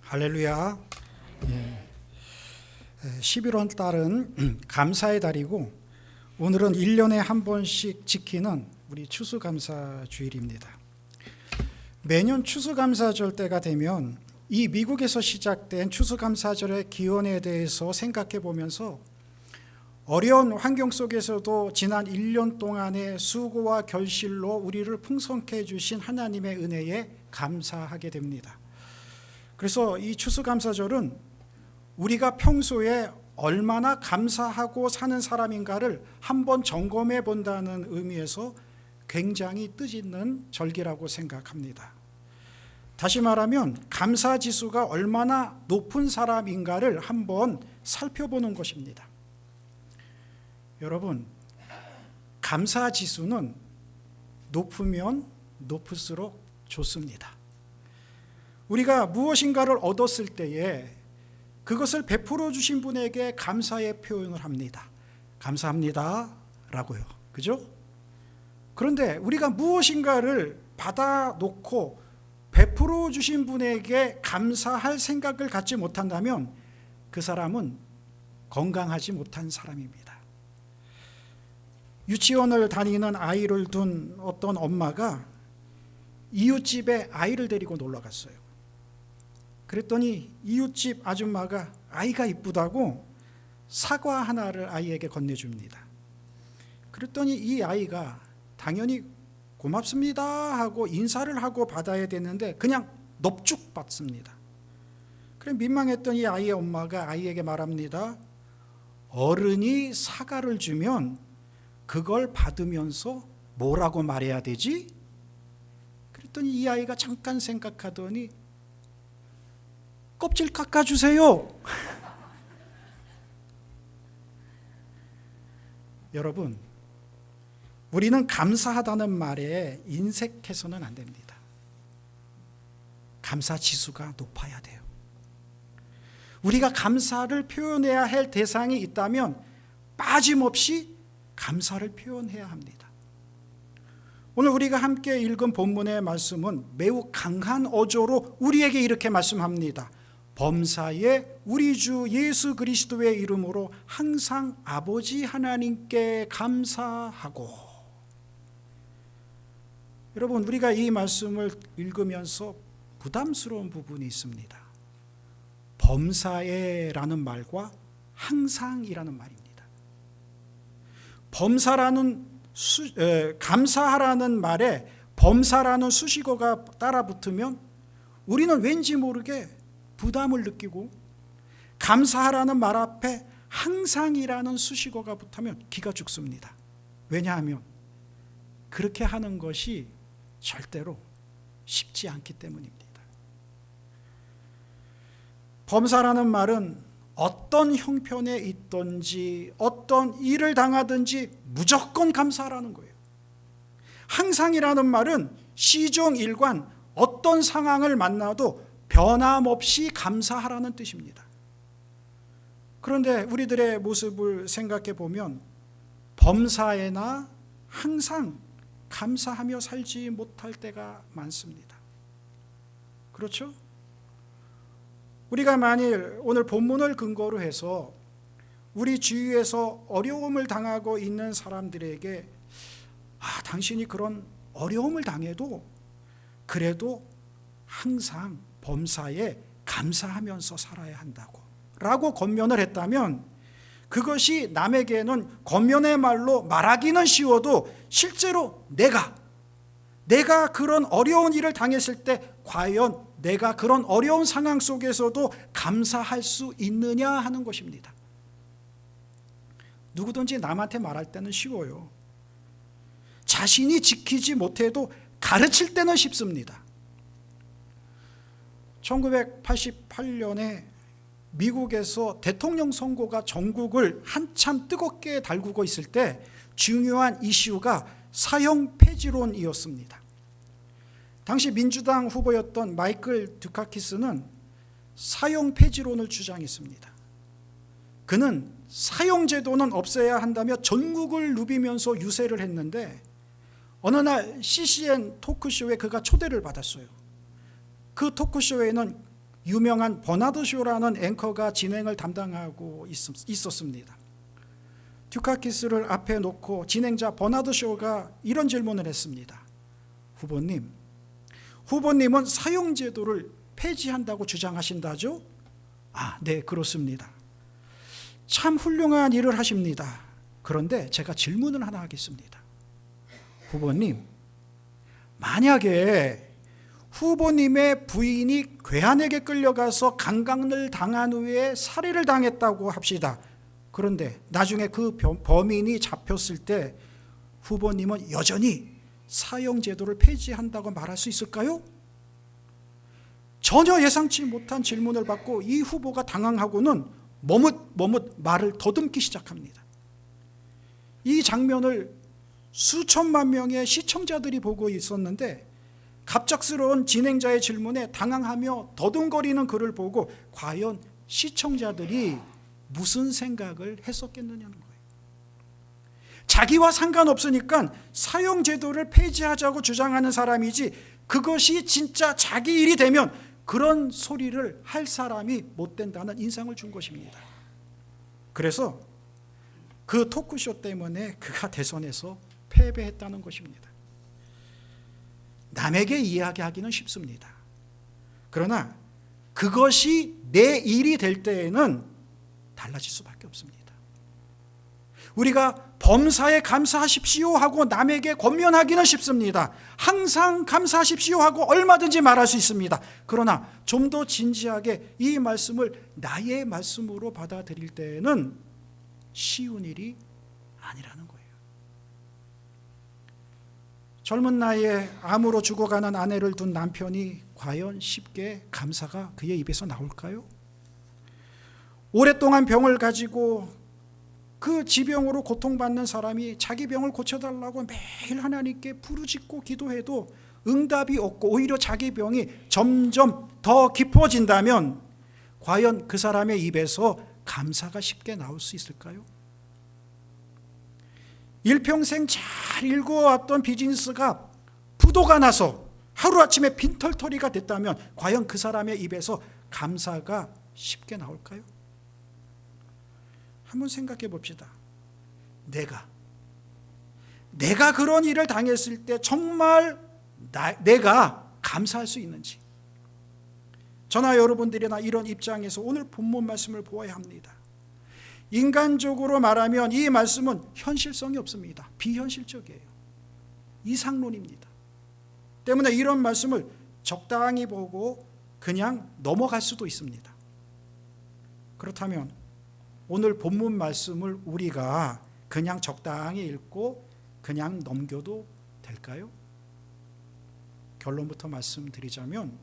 할렐루야. 11월 달은 감사의 달이고 오늘은 1년에 한 번씩 지키는 우리 추수감사 주일입니다. 매년 추수감사절 때가 되면 이 미국에서 시작된 추수감사절의 기원에 대해서 생각해 보면서 어려운 환경 속에서도 지난 1년 동안의 수고와 결실로 우리를 풍성케 해주신 하나님의 은혜에 감사하게 됩니다. 그래서 이 추수감사절은 우리가 평소에 얼마나 감사하고 사는 사람인가를 한번 점검해 본다는 의미에서 굉장히 뜻있는 절기라고 생각합니다. 다시 말하면 감사지수가 얼마나 높은 사람인가를 한번 살펴보는 것입니다. 여러분, 감사지수는 높으면 높을수록 좋습니다. 우리가 무엇인가를 얻었을 때에 그것을 베풀어 주신 분에게 감사의 표현을 합니다. 감사합니다 라고요. 그죠? 그런데 우리가 무엇인가를 받아놓고 베풀어 주신 분에게 감사할 생각을 갖지 못한다면 그 사람은 건강하지 못한 사람입니다. 유치원을 다니는 아이를 둔 어떤 엄마가 이웃집에 아이를 데리고 놀러 갔어요. 그랬더니 이웃집 아줌마가 아이가 이쁘다고 사과 하나를 아이에게 건네줍니다. 그랬더니 이 아이가 당연히 고맙습니다 하고 인사를 하고 받아야 되는데 그냥 넙죽 받습니다. 그래 민망했던 이 아이의 엄마가 아이에게 말합니다. 어른이 사과를 주면 그걸 받으면서 뭐라고 말해야 되지? 그랬더니 이 아이가 잠깐 생각하더니 껍질 깎아주세요. 여러분, 우리는 감사하다는 말에 인색해서는 안 됩니다. 감사 지수가 높아야 돼요. 우리가 감사를 표현해야 할 대상이 있다면 빠짐없이 감사를 표현해야 합니다. 오늘 우리가 함께 읽은 본문의 말씀은 매우 강한 어조로 우리에게 이렇게 말씀합니다. 범사에 우리 주 예수 그리스도의 이름으로 항상 아버지 하나님께 감사하고. 여러분, 우리가 이 말씀을 읽으면서 부담스러운 부분이 있습니다. 범사에라는 말과 항상이라는 말입니다. 범사라는 감사하라는 말에 범사라는 수식어가 따라 붙으면 우리는 왠지 모르게 부담을 느끼고 감사하라는 말 앞에 항상이라는 수식어가 붙으면 기가 죽습니다. 왜냐하면 그렇게 하는 것이 절대로 쉽지 않기 때문입니다. 범사라는 말은 어떤 형편에 있든지 어떤 일을 당하든지 무조건 감사하라는 거예요. 항상이라는 말은 시종일관 어떤 상황을 만나도 변함없이 감사하라는 뜻입니다. 그런데 우리들의 모습을 생각해 보면 범사에나 항상 감사하며 살지 못할 때가 많습니다. 그렇죠? 우리가 만일 오늘 본문을 근거로 해서 우리 주위에서 어려움을 당하고 있는 사람들에게 당신이 그런 어려움을 당해도 그래도 항상 범사에 감사하면서 살아야 한다고 라고 권면을 했다면 그것이 남에게는 권면의 말로 말하기는 쉬워도 실제로 내가 그런 어려운 일을 당했을 때 과연 내가 그런 어려운 상황 속에서도 감사할 수 있느냐 하는 것입니다. 누구든지 남한테 말할 때는 쉬워요. 자신이 지키지 못해도 가르칠 때는 쉽습니다. 1988년에 미국에서 대통령 선거가 전국을 한참 뜨겁게 달구고 있을 때 중요한 이슈가 사형 폐지론이었습니다. 당시 민주당 후보였던 마이클 듀카키스는 사형 폐지론을 주장했습니다. 그는 사형제도는 없애야 한다며 전국을 누비면서 유세를 했는데 어느 날 CCN 토크쇼에 그가 초대를 받았어요. 그 토크쇼에는 유명한 버나드 쇼라는 앵커가 진행을 담당하고 있었습니다. 듀카키스를 앞에 놓고 진행자 버나드 쇼가 이런 질문을 했습니다. 후보님은 사형제도를 폐지한다고 주장하신다죠? 네, 그렇습니다. 참 훌륭한 일을 하십니다. 그런데 제가 질문을 하나 하겠습니다. 후보님, 만약에 후보님의 부인이 괴한에게 끌려가서 강간을 당한 후에 살해를 당했다고 합시다. 그런데 나중에 그 범인이 잡혔을 때 후보님은 여전히 사형제도를 폐지한다고 말할 수 있을까요? 전혀 예상치 못한 질문을 받고 이 후보가 당황하고는 머뭇 말을 더듬기 시작합니다. 이 장면을 수천만 명의 시청자들이 보고 있었는데 갑작스러운 진행자의 질문에 당황하며 더듬거리는 그를 보고 과연 시청자들이 무슨 생각을 했었겠느냐는 거예요. 자기와 상관없으니까 사형제도를 폐지하자고 주장하는 사람이지 그것이 진짜 자기 일이 되면 그런 소리를 할 사람이 못 된다는 인상을 준 것입니다. 그래서 그 토크쇼 때문에 그가 대선에서 패배했다는 것입니다. 남에게 이야기하기는 쉽습니다. 그러나 그것이 내 일이 될 때에는 달라질 수밖에 없습니다. 우리가 범사에 감사하십시오 하고 남에게 권면하기는 쉽습니다. 항상 감사하십시오 하고 얼마든지 말할 수 있습니다. 그러나 좀 더 진지하게 이 말씀을 나의 말씀으로 받아들일 때에는 쉬운 일이 아니라는 거예요. 젊은 나이에 암으로 죽어가는 아내를 둔 남편이 과연 쉽게 감사가 그의 입에서 나올까요? 오랫동안 병을 가지고 그 지병으로 고통받는 사람이 자기 병을 고쳐달라고 매일 하나님께 부르짖고 기도해도 응답이 없고 오히려 자기 병이 점점 더 깊어진다면 과연 그 사람의 입에서 감사가 쉽게 나올 수 있을까요? 일평생 잘 일궈왔던 비즈니스가 부도가 나서 하루아침에 빈털터리가 됐다면 과연 그 사람의 입에서 감사가 쉽게 나올까요? 한번 생각해 봅시다. 내가 그런 일을 당했을 때 정말 내가 감사할 수 있는지, 저나 여러분들이나 이런 입장에서 오늘 본문 말씀을 보아야 합니다. 인간적으로 말하면 이 말씀은 현실성이 없습니다. 비현실적이에요. 이상론입니다. 때문에 이런 말씀을 적당히 보고 그냥 넘어갈 수도 있습니다. 그렇다면 오늘 본문 말씀을 우리가 그냥 적당히 읽고 그냥 넘겨도 될까요? 결론부터 말씀드리자면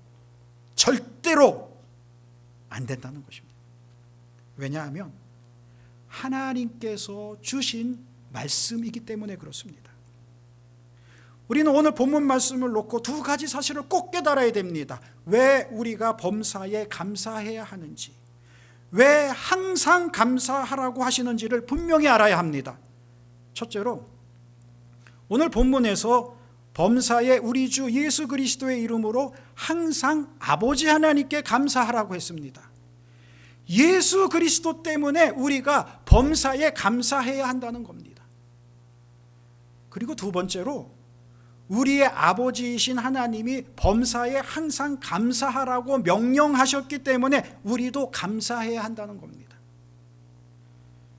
절대로 안 된다는 것입니다. 왜냐하면 하나님께서 주신 말씀이기 때문에 그렇습니다. 우리는 오늘 본문 말씀을 놓고 두 가지 사실을 꼭 깨달아야 됩니다. 왜 우리가 범사에 감사해야 하는지, 왜 항상 감사하라고 하시는지를 분명히 알아야 합니다. 첫째로 오늘 본문에서 범사에 우리 주 예수 그리스도의 이름으로 항상 아버지 하나님께 감사하라고 했습니다. 예수 그리스도 때문에 우리가 범사에 감사해야 한다는 겁니다. 그리고 두 번째로 우리의 아버지이신 하나님이 범사에 항상 감사하라고 명령하셨기 때문에 우리도 감사해야 한다는 겁니다.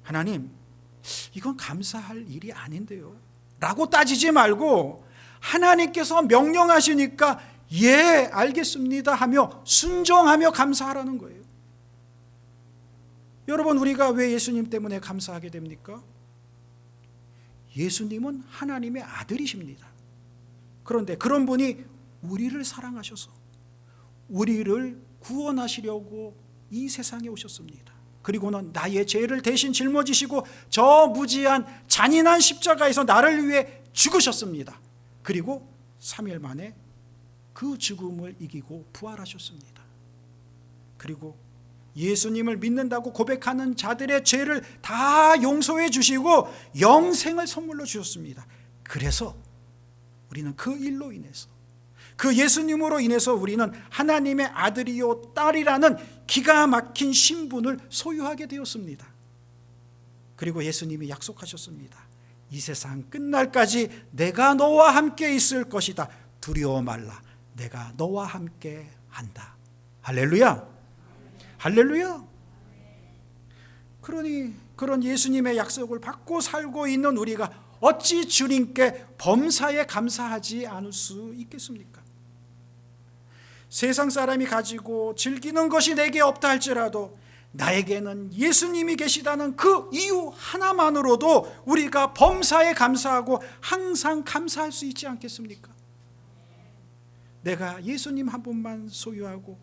하나님, 이건 감사할 일이 아닌데요 라고 따지지 말고 하나님께서 명령하시니까 예, 알겠습니다 하며 순종하며 감사하라는 거예요. 여러분, 우리가 왜 예수님 때문에 감사하게 됩니까? 예수님은 하나님의 아들이십니다. 그런데 그런 분이 우리를 사랑하셔서 우리를 구원하시려고 이 세상에 오셨습니다. 그리고는 나의 죄를 대신 짊어지시고 저 무지한 잔인한 십자가에서 나를 위해 죽으셨습니다. 그리고 3일 만에 그 죽음을 이기고 부활하셨습니다. 그리고 예수님을 믿는다고 고백하는 자들의 죄를 다 용서해 주시고 영생을 선물로 주셨습니다. 그래서 우리는 그 일로 인해서, 그 예수님으로 인해서 우리는 하나님의 아들이요 딸이라는 기가 막힌 신분을 소유하게 되었습니다. 그리고 예수님이 약속하셨습니다. 이 세상 끝날까지 내가 너와 함께 있을 것이다. 두려워 말라. 내가 너와 함께 한다. 할렐루야. 할렐루야. 그러니 그런 예수님의 약속을 받고 살고 있는 우리가 어찌 주님께 범사에 감사하지 않을 수 있겠습니까? 세상 사람이 가지고 즐기는 것이 내게 없다 할지라도 나에게는 예수님이 계시다는 그 이유 하나만으로도 우리가 범사에 감사하고 항상 감사할 수 있지 않겠습니까? 내가 예수님 한 분만 소유하고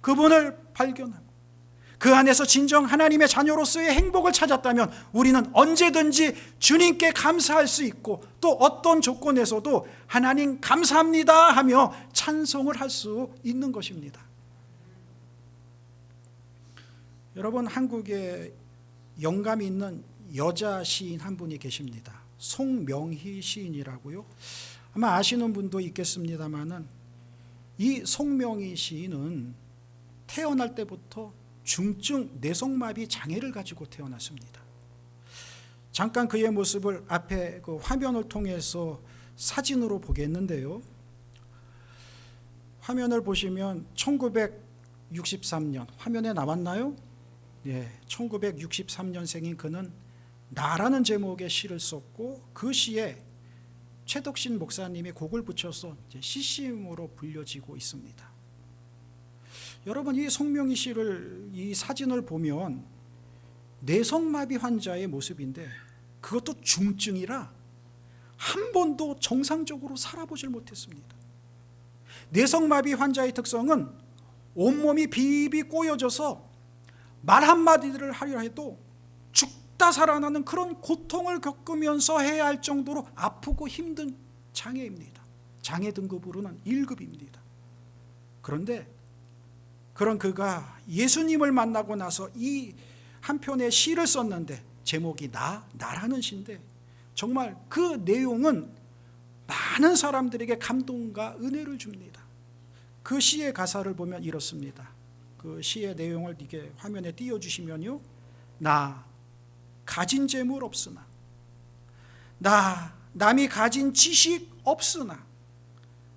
그분을 발견하고 그 안에서 진정 하나님의 자녀로서의 행복을 찾았다면 우리는 언제든지 주님께 감사할 수 있고 또 어떤 조건에서도 하나님 감사합니다 하며 찬송을 할 수 있는 것입니다. 여러분, 한국에 영감이 있는 여자 시인 한 분이 계십니다. 송명희 시인이라고요. 아마 아시는 분도 있겠습니다만은 이 송명희 시인은 태어날 때부터 중증 뇌성마비 장애를 가지고 태어났습니다. 잠깐 그의 모습을 앞에 그 화면을 통해서 사진으로 보겠는데요. 화면을 보시면 1963년 화면에 나왔나요? 네, 1963년생인 그는 나라는 제목의 시를 썼고 그 시에 최덕신 목사님이 곡을 붙여서 시심으로 불려지고 있습니다. 여러분, 이 송명희 씨를 이 사진을 보면 뇌성마비 환자의 모습인데 그것도 중증이라 한 번도 정상적으로 살아보질 못했습니다. 뇌성마비 환자의 특성은 온몸이 비비 꼬여져서 말 한마디를 하려 해도 죽다 살아나는 그런 고통을 겪으면서 해야 할 정도로 아프고 힘든 장애입니다. 장애 등급으로는 1급입니다. 그런데 그런 그가 예수님을 만나고 나서 이 한 편의 시를 썼는데 제목이 나라는 시인데 정말 그 내용은 많은 사람들에게 감동과 은혜를 줍니다. 그 시의 가사를 보면 이렇습니다. 그 시의 내용을 이게 화면에 띄워주시면요. 나 가진 재물 없으나, 나 남이 가진 지식 없으나,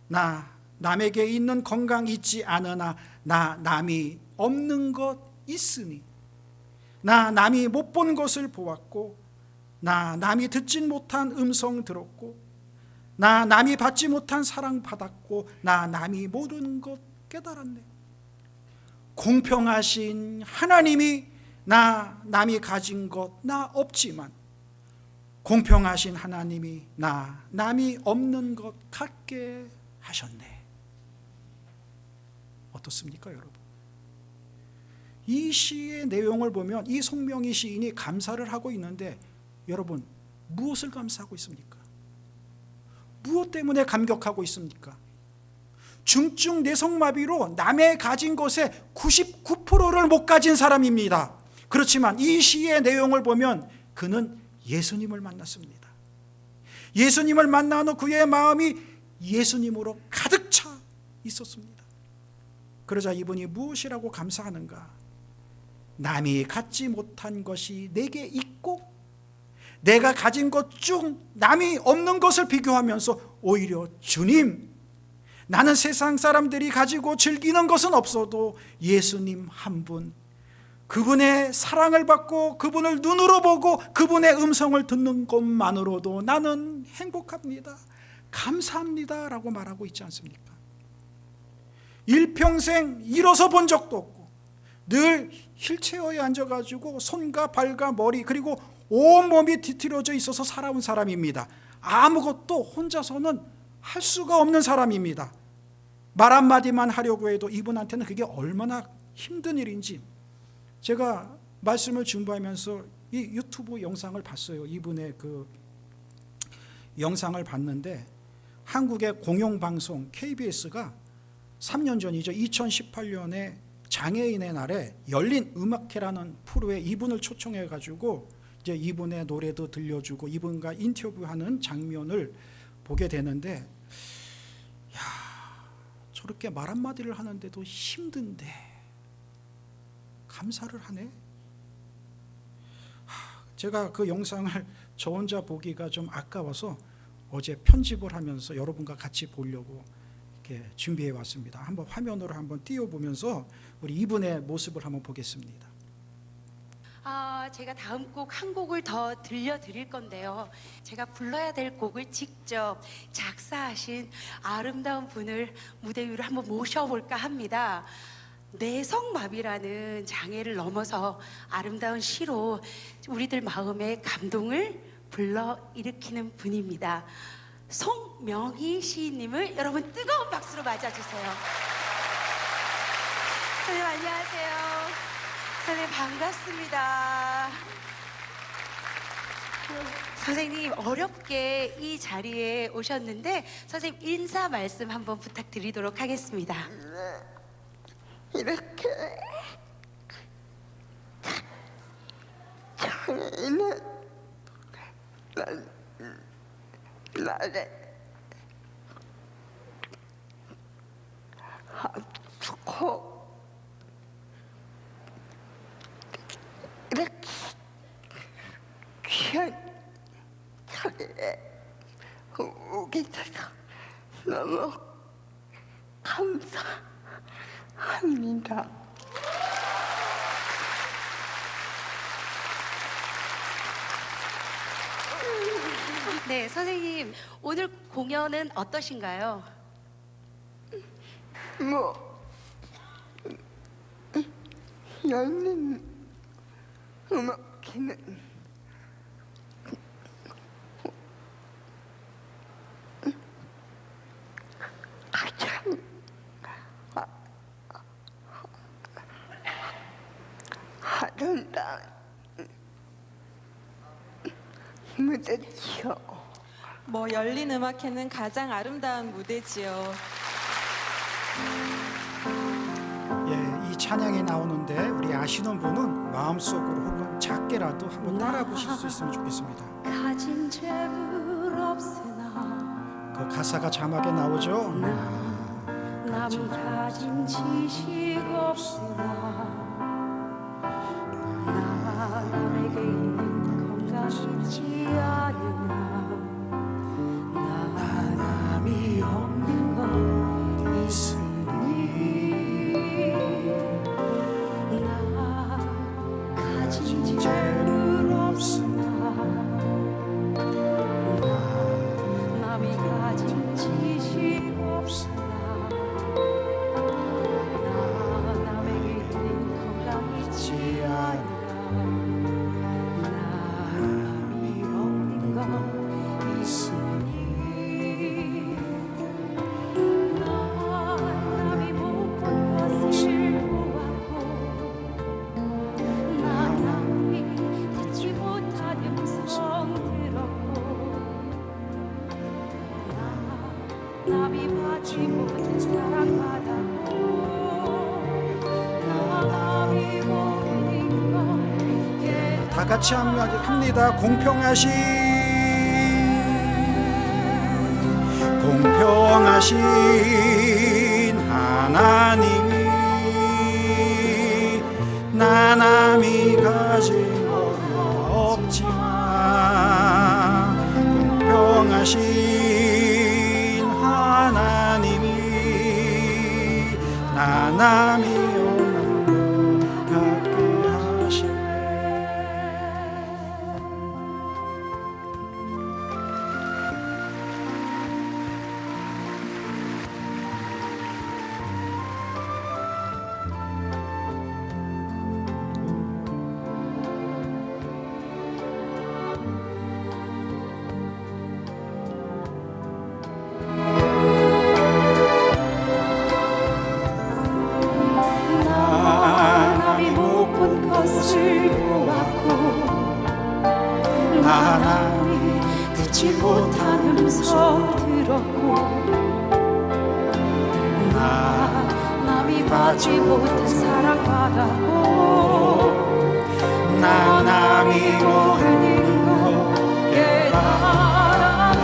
나 남에게 있는 건강 있지 않으나, 나 남이 없는 것 있으니, 나 남이 못 본 것을 보았고, 나 남이 듣진 못한 음성 들었고, 나 남이 받지 못한 사랑 받았고, 나 남이 모르는 것 깨달았네. 공평하신 하나님이 나 남이 가진 것 나 없지만 공평하신 하나님이 나 남이 없는 것 갖게 하셨네. 어떻습니까, 여러분? 이 시의 내용을 보면 이 송명희 시인이 감사를 하고 있는데 여러분, 무엇을 감사하고 있습니까? 무엇 때문에 감격하고 있습니까? 중증 뇌성마비로 남의 가진 것의 99%를 못 가진 사람입니다. 그렇지만 이 시의 내용을 보면 그는 예수님을 만났습니다. 예수님을 만난 후 그의 마음이 예수님으로 가득 차 있었습니다. 그러자 이분이 무엇이라고 감사하는가? 남이 갖지 못한 것이 내게 있고 내가 가진 것 중 남이 없는 것을 비교하면서 오히려 주님, 나는 세상 사람들이 가지고 즐기는 것은 없어도 예수님 한 분, 그분의 사랑을 받고 그분을 눈으로 보고 그분의 음성을 듣는 것만으로도 나는 행복합니다, 감사합니다 라고 말하고 있지 않습니까? 일평생 일어서 본 적도 없고 늘 휠체어에 앉아가지고 손과 발과 머리 그리고 온몸이 뒤틀어져 있어서 살아온 사람입니다. 아무것도 혼자서는 할 수가 없는 사람입니다. 말 한마디만 하려고 해도 이분한테는 그게 얼마나 힘든 일인지 제가 말씀을 준비하면서 이 유튜브 영상을 봤어요. 이분의 그 영상을 봤는데 한국의 공영방송 KBS가 3년 전이죠. 2018년에 장애인의 날에 열린 음악회라는 프로에 이분을 초청해 가지고 이제 이분의 노래도 들려주고 이분과 인터뷰하는 장면을 보게 되는데, 야, 저렇게 말 한마디를 하는데도 힘든데 감사를 하네. 제가 그 영상을 저 혼자 보기가 좀 아까워서 어제 편집을 하면서 여러분과 같이 보려고 이렇게 준비해 왔습니다. 한번 화면으로 한번 띄워보면서 우리 이분의 모습을 한번 보겠습니다. 제가 다음 곡 한 곡을 더 들려드릴 건데요. 제가 불러야 될 곡을 직접 작사하신 아름다운 분을 무대 위로 한번 모셔볼까 합니다. 내성마비라는 장애를 넘어서 아름다운 시로 우리들 마음에 감동을 불러일으키는 분입니다. 송명희 시인님을 여러분 뜨거운 박수로 맞아주세요. 선생님 안녕하세요. 선생님 반갑습니다. 선생님 어렵게 이 자리에 오셨는데 선생님 인사 말씀 한번 부탁드리도록 하겠습니다. 이렇게 장애인은 나를 아프고 이렇게 귀한 자리에 오게 돼서 너무 감사합니다. 네, 선생님 오늘 공연은 어떠신가요? 열린 음악회는 가장 아름다운 무대지요. 열린 음악회는 가장 아름다운 무대지요. 예, 이 찬양이 나오는데 우리 아시는 분은 마음속으로 혹은 작게라도 한번 따라 보실 수 있으면 좋겠습니다. 가진 재물 없으나 그 가사가 자막에 나오죠. 남이 가진 지식 없으나 남에게 있는 건강 있지 않으나 남이 없는 것 있으니 나 가진 재물 없으나 남이 가진 지식 없으나 남에게 있는 건강 있지 않으나 남이 없는 것 있으니 남이 못 본 것을 보았고 남이 듣지 못한 음성 들었고 남이 받지 못한 사랑 받았고 남이 모르는 것 깨달았고 다 같이 합니다. 공평하신 하나님이 나 남이 가진 건 없지만 공평하신 하나님이 나 남이 없는 것 같게 하시네. 남이 못 본 것을 보았고 남이 듣지 못한 음성 들었고 남이 받지 못한 사랑 받았고 남이 모르는 것 깨달았네.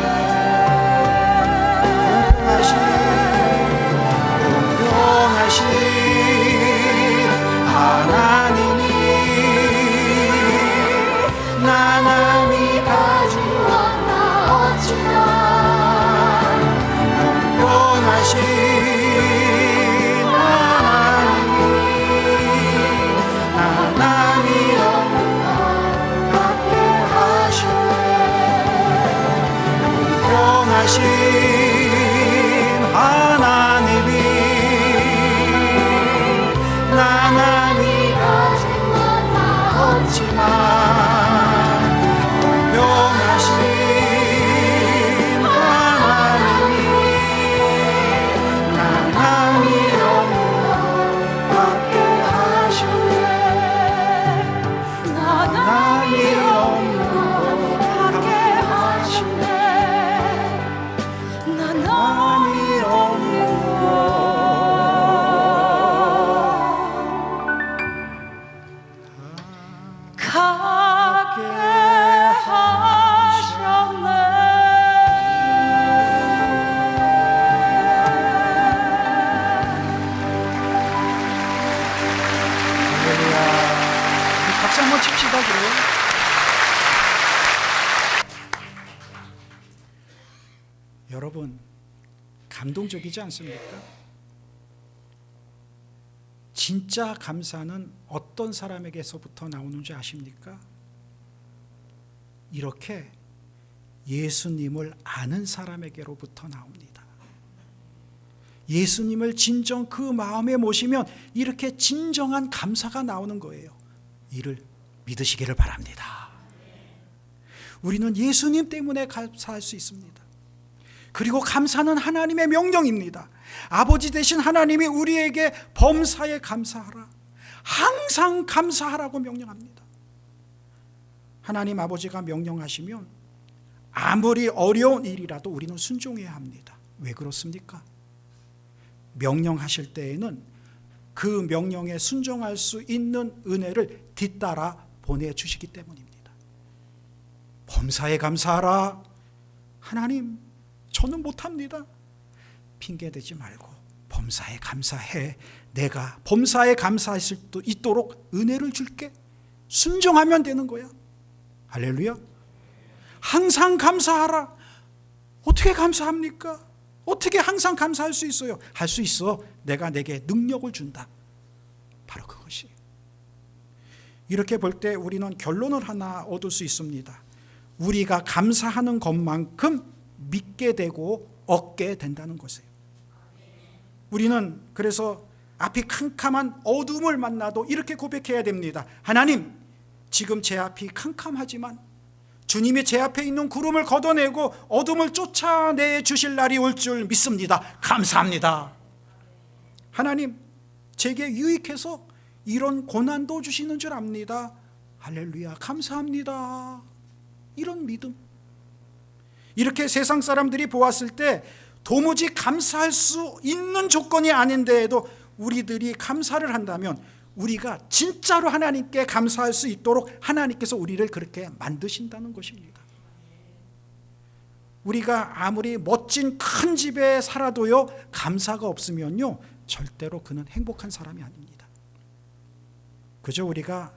하게 하셨네. 할렐루야. 박수 한번 칩시다. 그래. 여러분, 감동적이지 않습니까? 진짜 감사는 어떤 사람에게서부터 나오는지 아십니까? 이렇게 예수님을 아는 사람에게로부터 나옵니다. 예수님을 진정 그 마음에 모시면 이렇게 진정한 감사가 나오는 거예요. 이를 믿으시기를 바랍니다. 우리는 예수님 때문에 감사할 수 있습니다. 그리고 감사는 하나님의 명령입니다. 아버지 되신 하나님이 우리에게 범사에 감사하라, 항상 감사하라고 명령합니다. 하나님 아버지가 명령하시면 아무리 어려운 일이라도 우리는 순종해야 합니다. 왜 그렇습니까? 명령하실 때에는 그 명령에 순종할 수 있는 은혜를 뒤따라 보내주시기 때문입니다. 범사에 감사하라. 하나님, 저는 못합니다. 핑계대지 말고 범사에 감사해. 내가 범사에 감사할 수 있도록 은혜를 줄게. 순종하면 되는 거야. 할렐루야. 항상 감사하라. 어떻게 감사합니까? 어떻게 항상 감사할 수 있어요? 할 수 있어. 내가 내게 능력을 준다. 바로 그것이. 이렇게 볼 때 우리는 결론을 하나 얻을 수 있습니다. 우리가 감사하는 것만큼 믿게 되고 얻게 된다는 것이에요. 우리는 그래서 앞이 캄캄한 어둠을 만나도 이렇게 고백해야 됩니다. 하나님, 지금 제 앞이 캄캄하지만 주님이 제 앞에 있는 구름을 걷어내고 어둠을 쫓아내 주실 날이 올 줄 믿습니다. 감사합니다. 하나님, 제게 유익해서 이런 고난도 주시는 줄 압니다. 할렐루야, 감사합니다. 이런 믿음. 이렇게 세상 사람들이 보았을 때 도무지 감사할 수 있는 조건이 아닌데에도 우리들이 감사를 한다면 우리가 진짜로 하나님께 감사할 수 있도록 하나님께서 우리를 그렇게 만드신다는 것입니다. 우리가 아무리 멋진 큰 집에 살아도요, 감사가 없으면요, 절대로 그는 행복한 사람이 아닙니다. 그저 우리가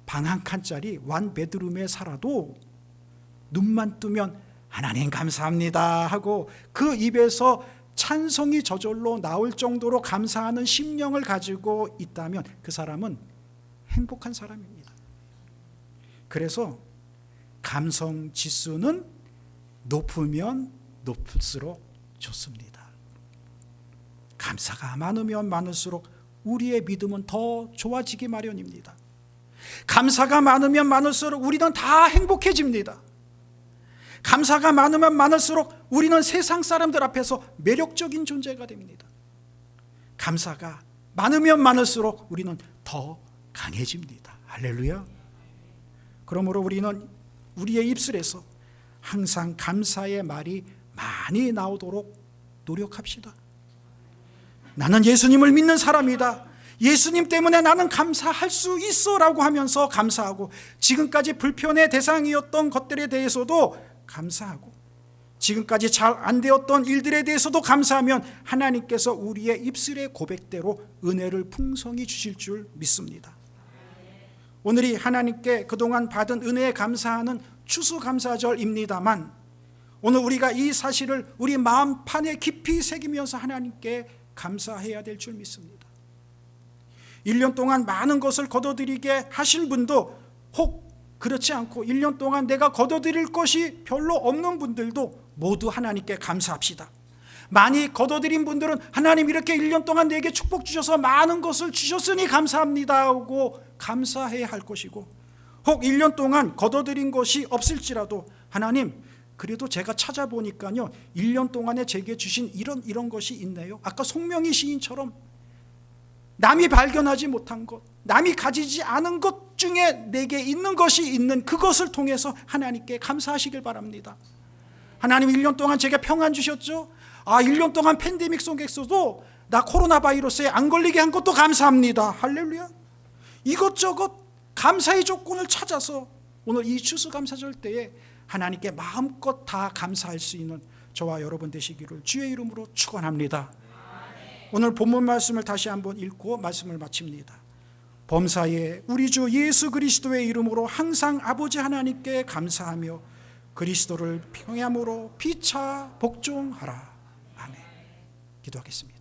방 한 칸짜리 원 베드룸에 살아도 눈만 뜨면 하나님 감사합니다 하고 그 입에서 찬송이 저절로 나올 정도로 감사하는 심령을 가지고 있다면 그 사람은 행복한 사람입니다. 그래서 감성 지수는 높으면 높을수록 좋습니다. 감사가 많으면 많을수록 우리의 믿음은 더 좋아지기 마련입니다. 감사가 많으면 많을수록 우리는 다 행복해집니다. 감사가 많으면 많을수록 우리는 세상 사람들 앞에서 매력적인 존재가 됩니다. 감사가 많으면 많을수록 우리는 더 강해집니다. 할렐루야. 그러므로 우리는 우리의 입술에서 항상 감사의 말이 많이 나오도록 노력합시다. 나는 예수님을 믿는 사람이다. 예수님 때문에 나는 감사할 수 있어 라고 하면서 감사하고, 지금까지 불편의 대상이었던 것들에 대해서도 감사하고, 지금까지 잘 안 되었던 일들에 대해서도 감사하면 하나님께서 우리의 입술의 고백대로 은혜를 풍성히 주실 줄 믿습니다. 오늘이 하나님께 그동안 받은 은혜에 감사하는 추수감사절입니다만, 오늘 우리가 이 사실을 우리 마음판에 깊이 새기면서 하나님께 감사해야 될 줄 믿습니다. 1년 동안 많은 것을 거둬들이게 하신 분도, 혹 그렇지 않고 1년 동안 내가 거둬들일 것이 별로 없는 분들도 모두 하나님께 감사합시다. 많이 거둬들인 분들은 하나님 이렇게 1년 동안 내게 축복 주셔서 많은 것을 주셨으니 감사합니다 하고 감사해야 할 것이고, 혹 1년 동안 거둬들인 것이 없을지라도 하나님, 그래도 제가 찾아보니까요 1년 동안에 제게 주신 이런 것이 있네요. 아까 송명희 시인처럼 남이 발견하지 못한 것, 남이 가지지 않은 것 중에 내게 있는 것이 있는 그것을 통해서 하나님께 감사하시길 바랍니다. 하나님 1년 동안 제게 평안 주셨죠? 1년 동안 팬데믹 속에서도 나 코로나 바이러스에 안 걸리게 한 것도 감사합니다. 할렐루야. 이것저것 감사의 조건을 찾아서 오늘 이 추수감사절 때에 하나님께 마음껏 다 감사할 수 있는 저와 여러분 되시기를 주의 이름으로 축원합니다. 오늘 본문 말씀을 다시 한번 읽고 말씀을 마칩니다. 범사에 우리 주 예수 그리스도의 이름으로 항상 아버지 하나님께 감사하며 그리스도를 평양으로 피차 복종하라. 아멘. 기도하겠습니다.